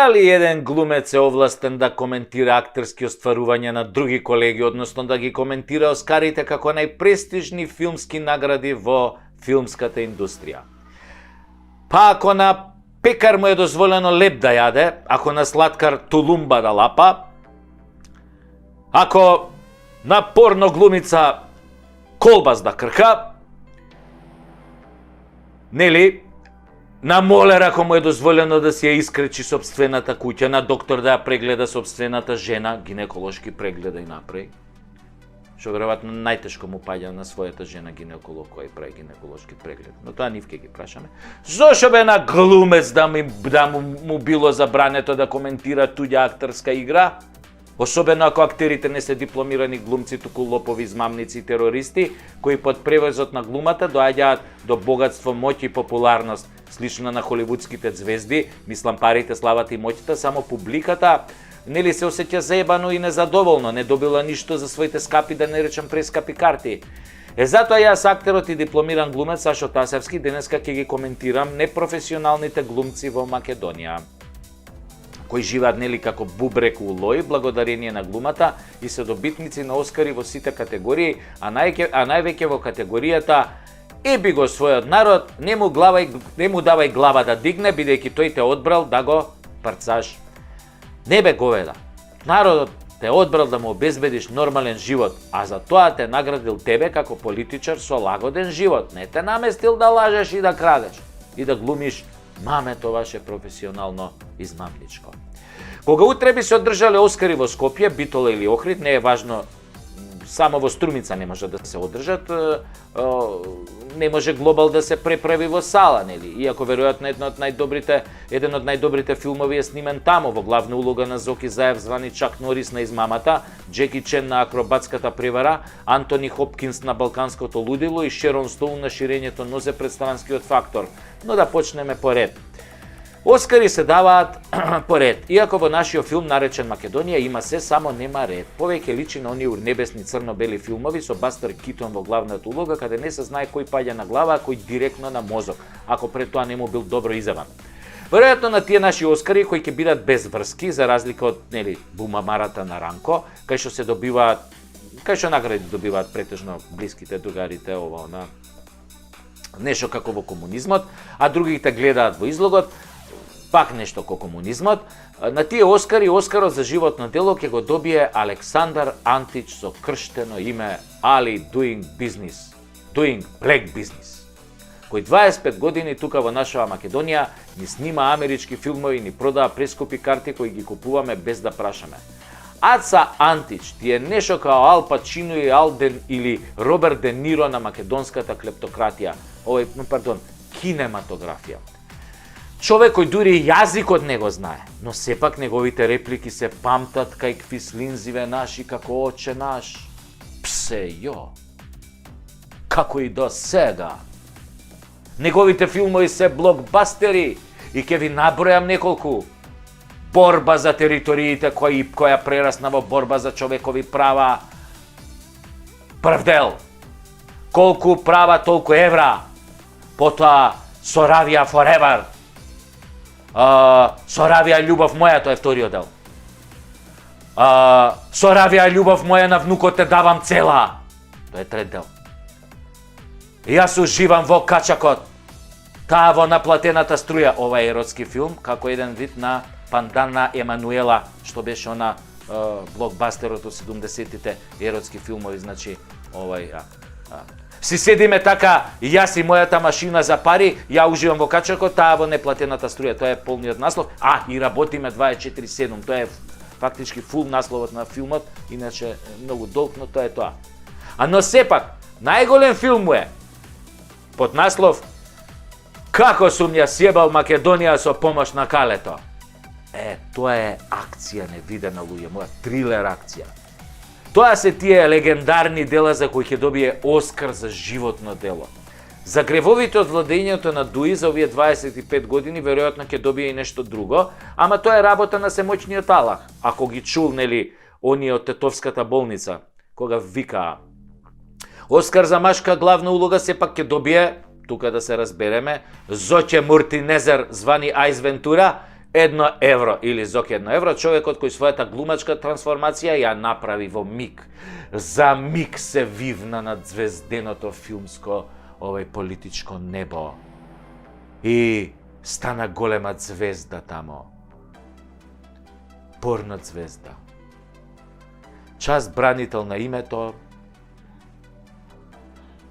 Дали еден глумец е овластен да коментира актерски остварувања на други колеги, односно да ги коментира Оскарите како најпрестижни филмски награди во филмската индустрија? Па ако на пекар му е дозволено леп да јаде, ако на слаткар тулумба да лапа, ако на порно глумица колбас да крка, нели, на молер ако му е дозволено да си ја искречи собствената куќа, на доктор да ја прегледа собствената жена, гинеколошки преглед да ја направи, што веројатно најтешко му паѓа на својата жена гинеколог кој прави гинеколошки преглед. Но тоа нив ке ги прашаме. Зошто бе на глумец да му било забрането да коментира туѓа актерска игра? Особено ако актерите не се дипломирани глумци, туку лопови, измамници и терористи, кои под превозот на глумата доаѓаат до богатство, моќ и популарност, слично на холивудските звезди, мислам парите, славата и моќта, само публиката нели се осеќа заебано и незадоволно, не добила ништо за своите скапи, да не речам прескапи карти. Затоа јас, актерот и дипломиран глумец Сашо Тасевски, денеска ќе ги коментирам непрофесионалните глумци во Македонија, кои живеат нели како бубрек у лој, благодарение на глумата и се добитници на Оскари во сите категории, а највеќе во категоријата еби го својот народ, не му давај глава да дигне, бидејќи тој те одбрал да го парцаш. Не бе говеда, народот те одбрал да му обезбедиш нормален живот, а за тоа те наградил тебе како политичар со лагоден живот, не те наместил да лажеш и да крадеш и да глумиш мамето ваше професионално измамничко. Кога утре би се одржале Оскари во Скопје, Битола или Охрид, не е важно, само во Струмица не може да се одржат, не може Глобал да се преправи во сала, нели? Иако веројатно еден од најдобрите филмови е снимен тамо, во главна улога на Зоки Заев звани Чак Норис на измамата, Джеки Чен на акробатската превара, Антони Хопкинс на балканското лудило и Шерон Стоун на ширењето нозе пред странскиот фактор. Но да почнеме по ред. Оскари се даваат по ред. Иако во нашиот филм наречен Македонија има се, само нема ред. Повеќе личи на оние урнебесни црно-бели филмови со Бастер Китон во главната улога, каде не се знае кој паѓа на глава, а кој директно на мозок, ако пред тоа не му бил добро изаван. Веројатно на тие наши Оскари кои ќе бидат без врски, за разлика од нели бумамарата на Ранко, кај што награди добиваат претежно блиските, другарите, ова она, нешто како во комунизмот, а другите гледаат во излогот, пак нешто како комунизмот. На тие Оскари, Оскарот за животно дело ќе го добие Александар Антич со крштено име Ali Doing Black Business, кој 25 години тука во нашава Македонија ни снима амерички филмови, ни продава прескупи карти кои ги купуваме без да прашаме. Аца Антич ти е нешто као Ал Пачино или Роберт Де Ниро на македонската клептократија, кинематографија. Човек кој дури јазикот не го знае, но сепак неговите реплики се памтат кај квислинзиве наши како оче наш. Псе јо, како и до сега. Неговите филмови се блокбастери и ќе ви набројам неколку. Борба за териториите која прерасна во борба за човекови права. Прв дел. Колку права, толку евра. Потоа Соравија Forever. Соравија љубов моја, тоа е вториот дел. Соравија љубов моја, на внукот те давам цела. Тоа е трет дел. Јас уживам во качакот. Таа во наплатената струја. Ова е еротски филм, како еден вид на Пандана Емануела, што беше она блокбастерот од 70-тите, еротски филмови, значи Си седиме така, јас и мојата машина за пари, ја уживам во качакот, таа во неплатената струја, тоа е полниот наслов, и работиме 24/7, тоа е фактички фул насловот на филмот, иначе многу долг, но тоа е тоа. Но сепак, најголем филм му е под наслов Како сум ја сјебал Македонија со помош на Калето. Тоа е акција невидена, луѓе, моја трилер акција. Тоа се тие легендарни дела за кои ќе добие Оскар за животно дело. За гревовите од владењето на Дуи за овие 25 години веројатно ќе добие и нешто друго, ама тоа е работа на семоќниот Аллах. Ако ги чул, нели, оние од Тетовската болница, кога викаа. Оскар за машка главна улога сепак ќе добие, тука да се разбереме, Зоќе Муртинезер звани Ајс Вентура, 1 евро или зок 1 евро, човекот кој својата глумачка трансформација ја направи во миг. За миг се вивна над звезденото филмско политичко небо. И стана голема звезда тамо. Порно звезда. Час бранител на името,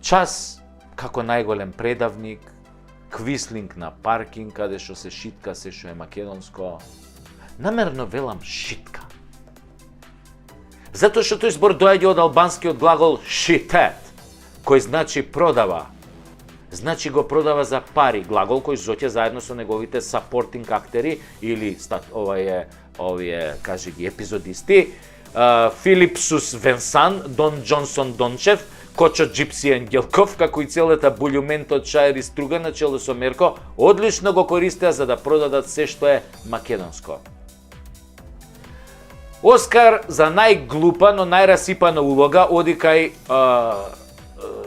час како најголем предавник, квислинг на паркинг, каде што се шитка се што е македонско. Намерно велам шитка. Затоа што тој збор доаѓа од албанскиот глагол шитет, кој значи продава. Значи го продава за пари, глагол кој зоќе заедно со неговите сапортинг актери или овие кажи ги епизодисти, Филипсус Венсан, Дон Джонсон Дончев, Кочо Джипси Ангелков, како и целата булјумент од Шаер и Струга на чело со Мерко, одлично го користеа за да продадат се што е македонско. Оскар за најглупа, но најрасипана улога оди кај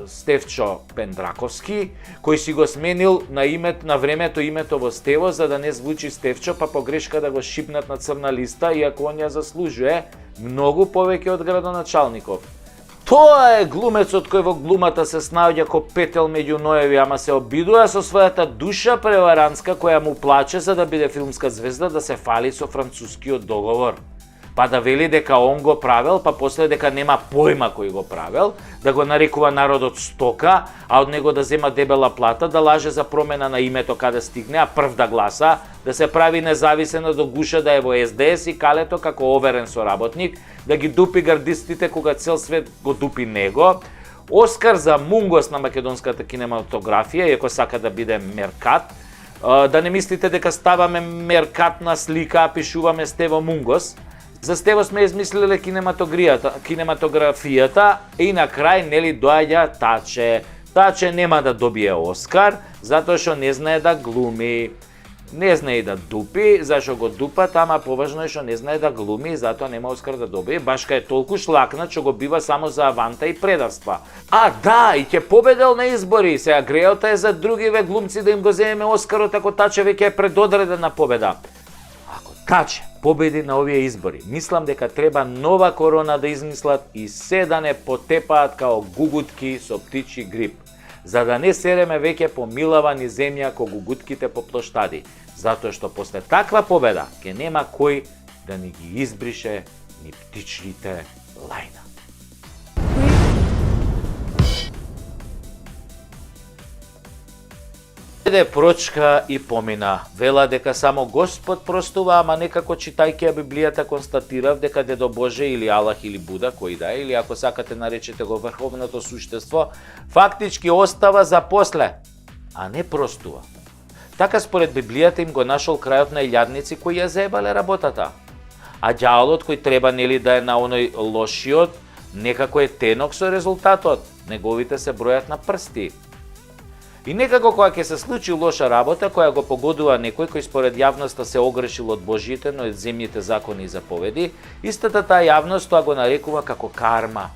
Стефчо Пендраковски, кој си го сменил на времето името во Стево за да не звучи Стефчо, па погрешка да го шипнат на црна листа, иако он ја заслужuje многу повеќе од градоначалников. Тоа е глумецот кој во глумата се снаоѓа ко петел меѓу ноеви, ама се обидува со својата душа преварантска која му плаче за да биде филмска звезда да се фали со францускиот договор. Па да вели дека он го правел, па после дека нема појма кој го правел, да го нарекува народот стока, а од него да зема дебела плата, да лаже за промена на името каде стигне, а прв да гласа, да се прави независен до гуша да е во СДС и калето како оверен соработник, да ги дупи гардистите кога цел свет го дупи него. Оскар за мунгос на македонската кинематографија, иако сака да биде меркат, да не мислите дека ставаме меркатна слика, а пишуваме Стево Мунгос. За Стево сме измислиле кинематографијата и на крај нели доаѓа Таче. Таче нема да добие Оскар, затоа што не знае да глуми. Не знае да дупи, зашо го дупа, тама поважно е што не знае да глуми, затоа нема Оскар да добие. Башка е толку шлакнат што го бива само за аванта и предавства. А да, и ќе победел на избори, сега грејота е за другиве глумци да им го земеме Оскарот ако Таче веќе е предодредена победа. Ако Таче победи на овие избори, мислам дека треба нова корона да измислат и се да не потепаат као гугутки со птичи грип, за да не сереме веќе по милава ни земја ко гугутките по плоштади, затоа што после таква победа ќе нема кој да ни ги избрише ни птичите лајна. Еде прочка и помина. Вела дека само Господ простува, ама некако читајќи ја Библијата констатирав дека Дедо Боже или Аллах или Буда, кој да е, или ако сакате наречете го врховното суштество, фактички остава за после, а не простува. Така според Библијата им го нашол крајот на илјадници кои ја заебале работата. А ѓаволот кој треба нели да е на оној лошиот, некако е тенок со резултатот. Неговите се бројат на прсти. И некако кога ќе се случи лоша работа, која го погодува некој кој според јавноста се огрешил од Божјите, но од земјите закони и заповеди, истата таа јавност тоа го нарекува како карма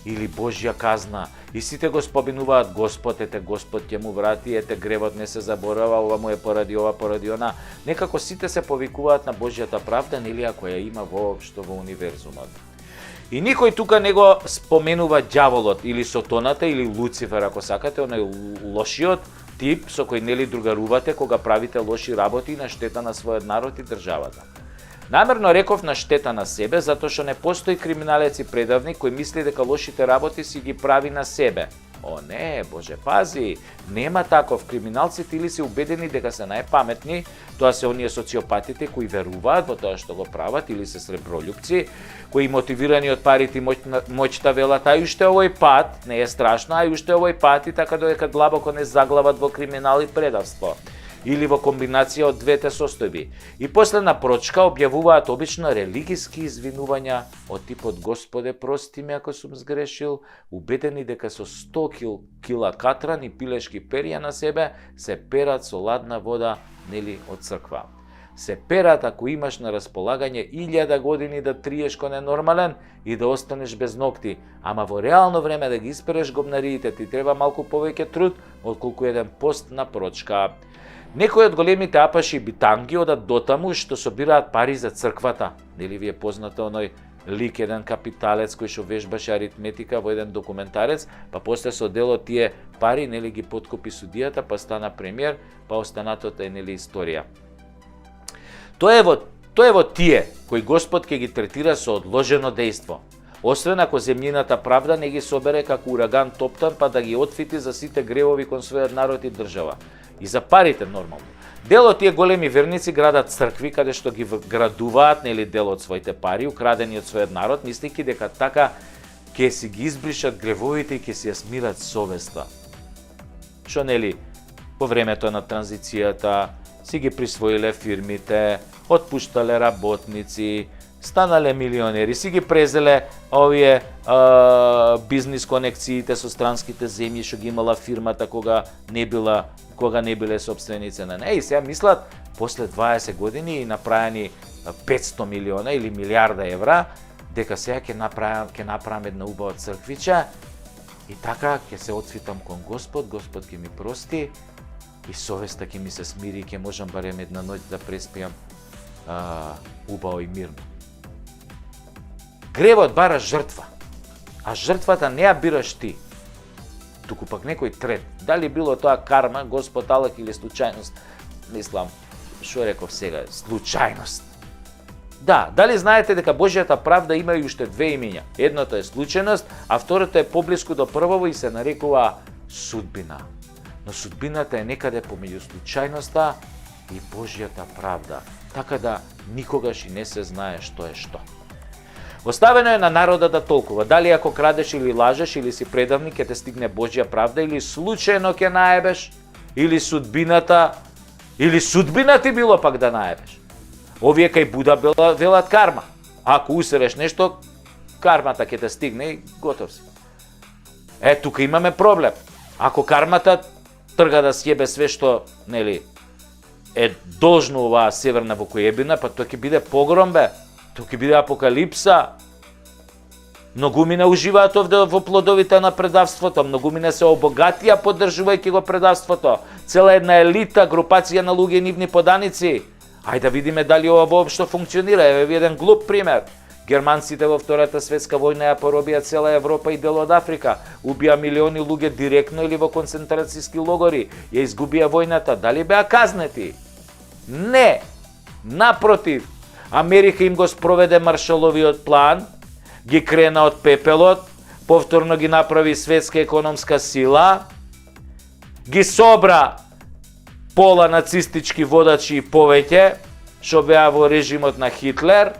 или Божја казна. И сите го споминуваат Господ, ете Господ ќе му врати, ете гревот не се заборава, ова му е поради ова, поради она. Некако сите се повикуваат на Божјата правда, нели ако ја има воопшто во универзумот. И никој тука не го споменува ѓаволот или Сотоната или Луцифер, ако сакате, оној лошиот тип со кој нели другарувате кога правите лоши работи на штета на својот народ и државата. Намерно реков на штета на себе, затоа што не постои криминалец и предавник кој мисли дека лошите работи си ги прави на себе. О не, Боже пази, нема таков. Криминалците или се убедени дека се најпаметни, тоа се оние социопатите кои веруваат во тоа што го прават, или се сребролюбци, кои мотивирани од парите и моќта велат, а уште овој пат, не е страшно, а уште овој пат и така додека длабоко не заглават во криминал и предавство. Или во комбинација од двете состојби. И после на прочка објавуваат обично религиски извинувања од типот Господе прости ме ако сум сгрешил, убедени дека со 100 кила катран и пилешки перја на себе се перат со ладна вода нели од црква. се перат ако имаш на располагање 1000 години да триеш ко ненормален и да останеш без ногти. Ама во реално време да ги испереш гобнариите ти треба малку повеќе труд отколку еден пост на прочка. Некои од големите апаши битанги одат дотаму што собираат пари за црквата. Нели ви е познато оној лик, еден капиталец кој што вежбаше аритметика во еден документарец, па после со дело тие пари нели ги подкупи судијата, па стана премиер, па останатото е нели историја. Тоа е во тие кои Господ ќе ги третира со одложено дејство. Освен ако земјината правда не ги собере како ураган топтан, па да ги отфити за сите гревови кон својот народ и држава. И за парите нормално. Дел од тие големи верници градат цркви каде што ги градуваат нели дел од своите пари украдени од својот народ, мислејќи дека така ќе си ги избришат гревовите и ќе си ја смират совеста. Што нели по времето на транзицијата си ги присвоиле фирмите, отпуштале работници, станале милионери, си ги презеле овие бизнис конекциите со странските земји што ги имала фирмата кога не биле собственици на неа. И сега мислат, после 20 години и направени 500 милиона или милиарда евра, дека сега ќе направам една убава црквича и така ќе се отфитам кон Господ, Господ ќе ми прости и совеста ќе ми се смири и ќе можам барем една ноќ да преспијам убаво и мирно. Гревот бара жртва, а жртвата не ја бираш ти, туку пак некој трет. Дали било тоа карма, Господ Аллах или случајност? Мислам, што реков сега, случајност. Да, дали знаете дека Божјата правда има и уште две имиња? Едното е случајност, а второто е поблиску до првово и се нарекува судбина. Но судбината е некаде помеѓу случајноста и Божјата правда, така да никогаш и не се знае што е што. Оставено е на народа да толкува, дали ако крадеш или лажеш или си предавник ќе те стигне Божја правда или случајно ќе наебеш, или судбината ти било пак да наебеш. Овие кај Буда велат карма. Ако усереш нешто, кармата ќе те стигне и готов си. Тука имаме проблем. Ако кармата трга да сјебе све што, нели, е должно оваа северна вокојебина, па тоа ќе биде погром, бе. Тоа ќе биде апокалипса. Многумина уживаат овде во плодовите на предавството, многумина се обогатија поддржувајќи го предавството. Цела една елита, групација на луѓе и нивни поданици. Ајде да видиме дали ова воопшто функционира. Еве ви еден глуп пример. Германците во Втората светска војна ја поробија цела Европа и дел од Африка. Убија милиони луѓе директно или во концентрацијски логори. Ја изгубија војната. Дали беа казнети? Не. Напротив, Америка им го спроведе Маршаловиот план, ги крена од пепелот, повторно ги направи светска економска сила, ги собра пола нацистички водачи и повеќе, што беа во режимот на Хитлер,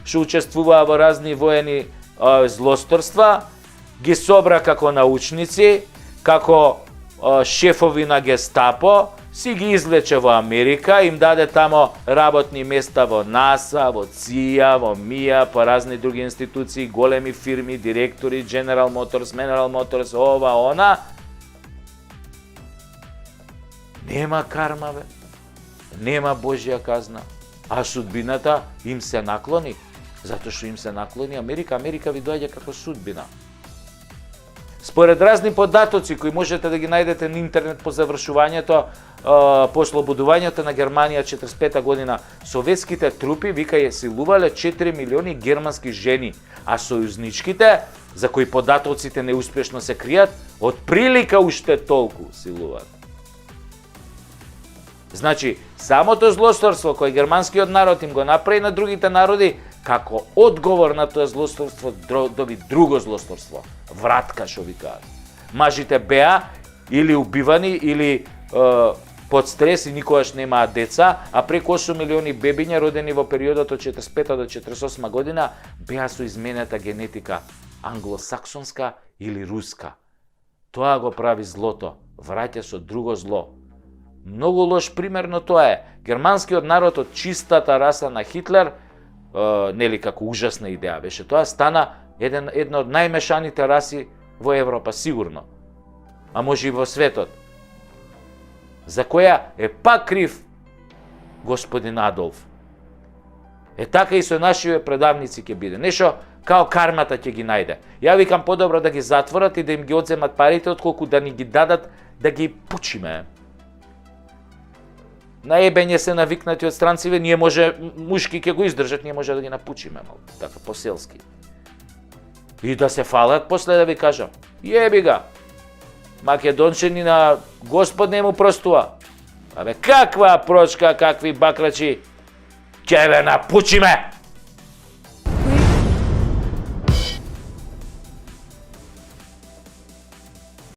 што учествуваа во разни воени злосторства, ги собра како научници, како шефови на Гестапо, си ги извлече во Америка, им даде тамо работни места во НАСА, во ЦИА, во МИА, по разни други институции, големи фирми, директори, General Motors, ова, она. Нема карма, бе. Нема Божја казна. А судбината им се наклони. Затоа што им се наклони Америка. Америка ви доаѓа како судбина. Според разни податоци кои можете да ги најдете на интернет по завршувањето, по ослободувањето на Германија 45 година, советските трупи вика ја силувале 4 милиони германски жени, а сојузничките, за кои податоците неуспешно се кријат, од прилика уште толку силуваат. Значи, самото злосторство кој германскиот народ им го направи на другите народи, како одговор на тоа злосторство доби друго злосторство. Вратка, што ви кажат. Мажите беа или убивани, или под стрес и никогаш немаат деца, а преку 8 милиони бебиња родени во периодот од 45 до 48 година беа со изменета генетика, англосаксонска или руска. Тоа го прави злото, враќа со друго зло. Многу лош пример на тоа е. Германскиот народ од чистата раса на Хитлер, нели како ужасна идеја беше тоа, стана една од најмешаните раси во Европа, сигурно. А може и во светот. За која е пак крив господин Адолф. Така и со нашиве предавници ќе биде. Нешто као кармата ќе ги најде. Ја викам подобро да ги затворат и да им ги одземат парите, отколку да ни ги дадат да ги пучиме. На ебење се навикнати од странциве, ние може, мушки ќе го издржат, ние може да ги напучиме, така по-селски. И да се фалат после да ви кажам. Јеби га. Македончани на Господ не му простува. Абе, каква прочка, какви бакрачи, ќе ве напучиме!